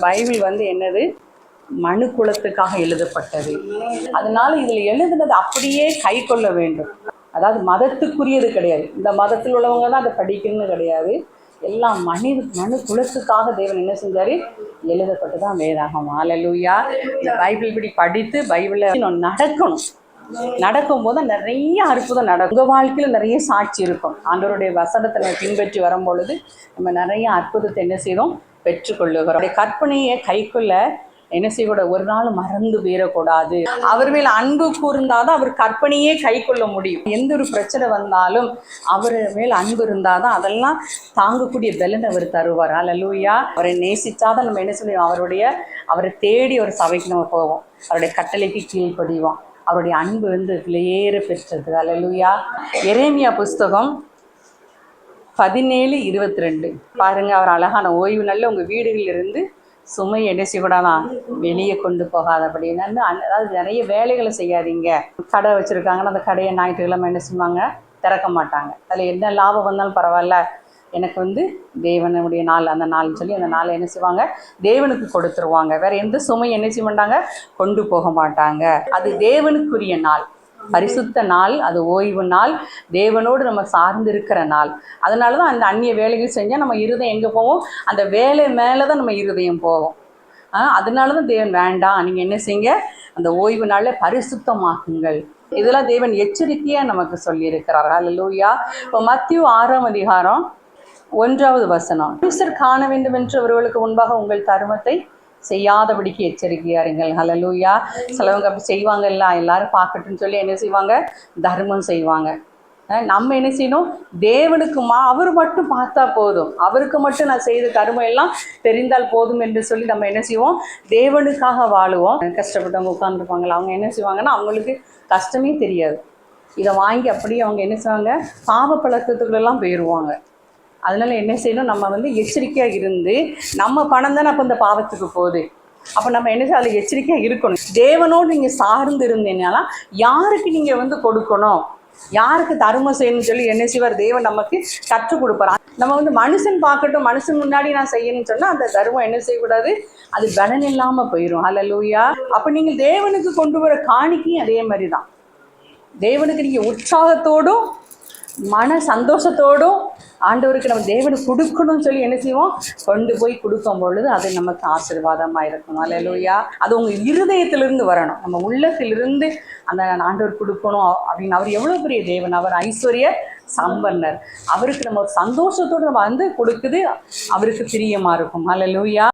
Bible என்னது, மனு குலத்துக்காக எழுதப்பட்டது. அதனால இதில் எழுதுனது அப்படியே கை கொள்ள வேண்டும். அதாவது மதத்துக்குரியது கிடையாது, இந்த மதத்தில் உள்ளவங்க தான் அதை படிக்கணும்னு கிடையாது. எல்லாம் மனு குலத்துக்காக தேவன் என்ன செஞ்சாரு, எழுதப்பட்டு தான் வேதாகமம். அல்லேலூயா. இந்த பைபிள் இப்படி படித்து பைபிளை நடக்கணும். நடக்கும்போது நிறைய அற்புதம் நடக்கும். உங்கள் வாழ்க்கையில் நிறைய சாட்சி இருக்கும். ஆண்டவருடைய வசனத்தை பின்பற்றி வரும்பொழுது நம்ம நிறைய அற்புதத்தை என்ன செய்யறோம், பெற்றுக்கொள்ளுகிறோம். கற்பனையை கைக்குள்ள என்ன செய்யக்கூடாது, ஒரு நாள் மறந்து போயிடக்கூடாது. அவர் மேல் அன்பு கூர்ந்தாதான் அவர் கற்பனையே கை கொள்ள முடியும். எந்த ஒரு பிரச்சனை வந்தாலும் அவர் மேல் அன்பு இருந்தாதான் அதெல்லாம் தாங்கக்கூடிய பலன் அவர் தருவார். அல்லேலூயா. அவரை நேசித்தாதான் நம்ம என்ன செய்வோம், அவரை தேடி ஒரு சபைக்கு நம்ம போவோம், அவருடைய கட்டளைக்கு கீழ்ப்படிவோம். அவருடைய அன்பு விலையேற பெற்றது. அல்லேலூயா. எரேமியா புஸ்தகம் 17:22 பாருங்க. அவர் அழகான ஓய்வு நல்ல உங்கள் வீடுகளில் இருந்து சுமை என்ன செய்யக்கூடாதான், வெளியே கொண்டு போகாத அப்படின்னு. அதாவது நிறைய வேலைகளை செய்யாதீங்க. கடை வச்சுருக்காங்கன்னா அந்த கடையை ஞாயிற்றுக்கிழமை என்ன செய்வாங்க, திறக்க மாட்டாங்க. அதில் என்ன லாபம் வந்தாலும் பரவாயில்ல, எனக்கு தேவனுடைய நாள் அந்த நாள்னு சொல்லி அந்த நாளை என்ன செய்வாங்க, தேவனுக்கு கொடுத்துருவாங்க. வேறு எந்த சுமையும் என்ன செய்ய மாட்டாங்க, கொண்டு போக மாட்டாங்க. அது தேவனுக்குரிய நாள், பரிசுத்த நாள், அது ஓய்வு நாள், தேவனோடு நம்ம சார்ந்து இருக்கிற நாள். அதனால தான் அந்த அந்நிய வேலைகள் செஞ்சால் நம்ம இருதயம் எங்கே போவோம், அந்த வேலை மேலே தான் நம்ம இருதயம் போவோம். அதனால தான் தேவன் வேண்டாம், நீங்கள் என்ன செய்யுங்க, அந்த ஓய்வு நாளில் பரிசுத்தமாக்குங்கள். இதெல்லாம் தேவன் எச்சரிக்கையாக நமக்கு சொல்லியிருக்கிறார். அல்லேலூயா. இப்போ மத்தேயு 6:1 மனுஷர் காண வேண்டும் என்று அவர்களுக்கு முன்பாக உங்கள் தர்மத்தை செய்யாதபடிக்கு எச்சரிக்கையா இருங்கள். ஹல்லேலூயா. சிலவங்க அப்படி செய்வாங்கல்ல, எல்லாரும் பார்க்கட்டுன்னு சொல்லி என்ன செய்வாங்க, தர்மம் செய்வாங்க. நம்ம என்ன செய்யணும், தேவனுக்கு அவர் மட்டும் பார்த்தா போதும், அவருக்கு மட்டும் நான் செய்த கர்மம் எல்லாம் தெரிந்தால் போதும் என்று சொல்லி நம்ம என்ன செய்வோம், தேவனுக்காக வாழுவோம். கஷ்டப்பட்டவங்க உட்காந்துருப்பாங்களா, அவங்க என்ன செய்வாங்கன்னா அவங்களுக்கு கஷ்டமே தெரியாது. இதை வாங்கி அப்படியே அவங்க என்ன செய்வாங்க, பாவ பழக்கத்துக்குள்ளெல்லாம் போயிடுவாங்க. அதனால என்ன செய்யணும், நம்ம எச்சரிக்கையாக இருந்து, நம்ம பணம் தானே அப்போ இந்த பாவத்துக்கு போகுது, அப்போ நம்ம என்ன செய்ய, அதில் எச்சரிக்கையாக இருக்கணும். தேவனோடு நீங்கள் சார்ந்து இருந்தீங்கன்னா யாருக்கு நீங்கள் கொடுக்கணும், யாருக்கு தர்மம் செய்யணும்னு சொல்லி என்ன செய்வார், தேவன் நமக்கு கற்றுக் கொடுப்பார். நம்ம மனுஷன் பார்க்கட்டும், மனுஷன் முன்னாடி நான் செய்யணும்னு சொன்னால் அந்த தர்மம் என்ன செய்யக்கூடாது, அது பலன் இல்லாமல் போயிடும். ஹல்லேலூயா. அப்போ நீங்கள் தேவனுக்கு கொண்டு வர காணிக்கையும் அதே மாதிரி தான். தேவனுக்கு நீங்கள் உற்சாகத்தோடும் மன சந்தோஷத்தோடும் ஆண்டவருக்கு நம்ம தேவனுக்கு கொடுக்கணும்னு சொல்லி என்ன செய்வோம், கொண்டு போய் கொடுக்கும் பொழுது அது நமக்கு ஆசீர்வாதமாக இருக்கணும். அல்லேலூயா. அது உங்கள் இருதயத்திலிருந்து வரணும், நம்ம உள்ளத்திலிருந்து அந்த ஆண்டவர் கொடுக்கணும் அப்படின்னு. அவர் எவ்வளோ பெரிய தேவன், அவர் ஐஸ்வர்ய சம்பன்னர். அவருக்கு நம்ம ஒரு சந்தோஷத்தோடு நம்ம கொடுக்குது, அவருக்கு பிரியமாக இருக்கும். அல்லேலூயா.